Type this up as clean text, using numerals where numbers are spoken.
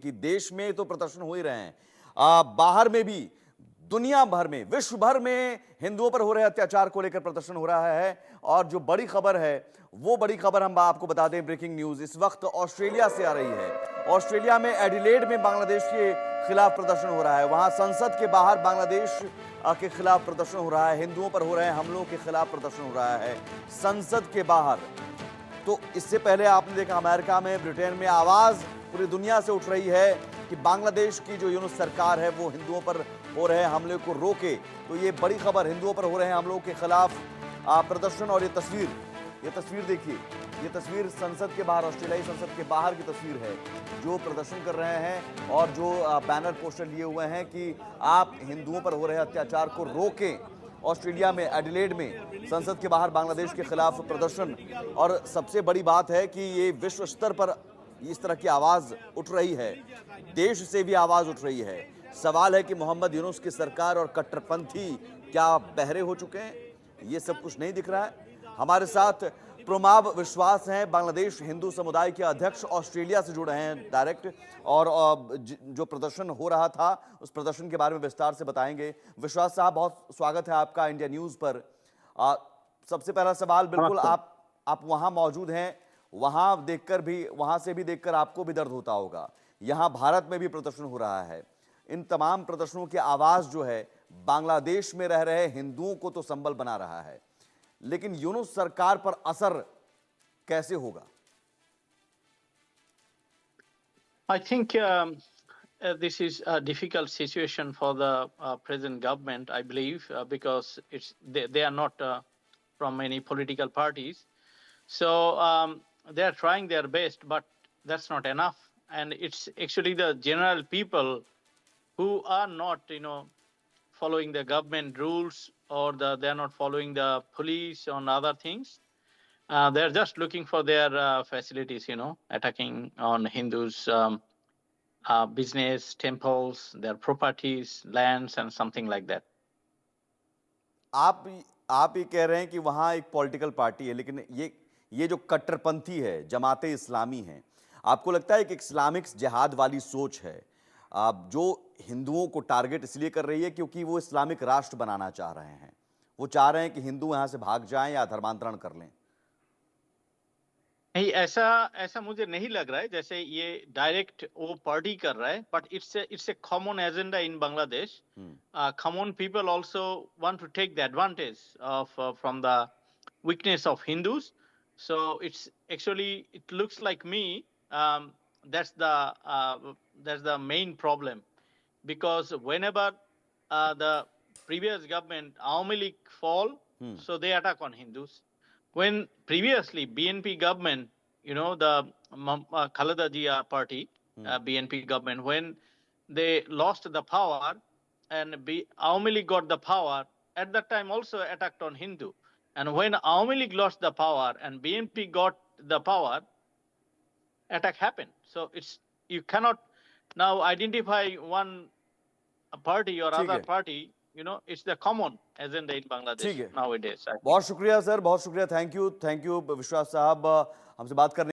कि देश में तो प्रदर्शन हो ही रहे हैं, बाहर में भी, दुनिया भर में, विश्व भर में हिंदुओं पर हो रहे अत्याचार को लेकर प्रदर्शन हो रहा है। और जो बड़ी खबर है, वो बड़ी खबर हम आपको बता दें, ब्रेकिंग न्यूज इस वक्त ऑस्ट्रेलिया से आ रही है। ऑस्ट्रेलिया में एडिलेड में बांग्लादेश के खिलाफ प्रदर्शन हो रहा है। वहां संसद के बाहर बांग्लादेश के खिलाफ प्रदर्शन हो रहा है। हिंदुओं पर हो रहे हमलों के खिलाफ प्रदर्शन हो रहा है संसद के बाहर। तो इससे पहले आपने देखा अमेरिका में, ब्रिटेन में आवाज पूरी दुनिया से उठ रही है कि बांग्लादेश की जो यूनुस सरकार है वो हिंदुओं पर हो रहे हमले को रोके। तो ये बड़ी खबर, हिंदुओं पर हो रहे हमलों के खिलाफ प्रदर्शन। और ये तस्वीर देखिए, ये तस्वीर संसद के बाहर, ऑस्ट्रेलियाई संसद के बाहर की तस्वीर है, जो प्रदर्शन कर रहे हैं और जो बैनर पोस्टर लिए हुए हैं कि आप हिंदुओं पर हो रहे अत्याचार को रोकें। ऑस्ट्रेलिया में एडिलेड में संसद के बाहर बांग्लादेश के खिलाफ प्रदर्शन। और सबसे बड़ी बात है कि ये विश्व स्तर पर इस तरह की आवाज उठ रही है, देश से भी आवाज उठ रही है। सवाल है कि मोहम्मद यूनुस की सरकार और कट्टरपंथी क्या बहरे हो चुके हैं? ये सब कुछ नहीं दिख रहा है। हमारे साथ प्रोमाब विश्वास हैं, बांग्लादेश हिंदू समुदाय के अध्यक्ष, ऑस्ट्रेलिया से जुड़े हैं डायरेक्ट, और जो प्रदर्शन हो रहा था उस प्रदर्शन के बारे में विस्तार से बताएंगे। विश्वास साहब, बहुत स्वागत है आपका इंडिया न्यूज पर। सबसे पहला सवाल, बिल्कुल आप वहां मौजूद हैं, वहां से भी देखकर आपको भी दर्द होता होगा। यहां भारत में भी प्रदर्शन हो रहा है। इन तमाम प्रदर्शनों की आवाज जो है बांग्लादेश में रह रहे हिंदुओं को तो संबल बना रहा है, लेकिन यूनुस सरकार पर असर कैसे होगा? I think this is a difficult situation for the present government, I believe, because they are not from any political parties. So they are trying their best, but that's not enough. And it's actually the general people who are not, following the government rules, or they are not following the police on other things. They're just looking for their facilities, attacking on Hindus' business, temples, their properties, lands, and something like that. आप ही कह रहे हैं कि वहां एक political party है, लेकिन ये जो कट्टरपंथी है, जमाते इस्लामी है, आपको लगता है कि इस्लामिक जिहाद वाली सोच है जो हिंदुओं को टारगेट इसलिए कर रही है क्योंकि वो इस्लामिक राष्ट्र बनाना चाह रहे हैं? वो चाह रहे हैं कि हिंदू यहां से भाग जाएं या धर्मांतरण कर लें? नहीं, ऐसा मुझे नहीं लग रहा है जैसे ये डायरेक्ट वो पार्टी कर रहा है, but it's a common agenda in Bangladesh. Common people also want to take the advantage of from the weakness of Hindus. So it's actually, it looks like me, that's the main problem, because whenever the previous government Awami League fall, so they attack on Hindus. When previously BNP government, the Khaleda Zia party, BNP government, when they lost the power and Awami League got the power, at that time also attacked on Hindu. And when Awami League lost the power and BNP got the power, attack happened. So you cannot now identify one party or other party. It's the common agenda in Bangladesh nowadays. बहुत शुक्रिया sir, बहुत शुक्रिया। Thank you विश्वास साहब, हमसे बात करने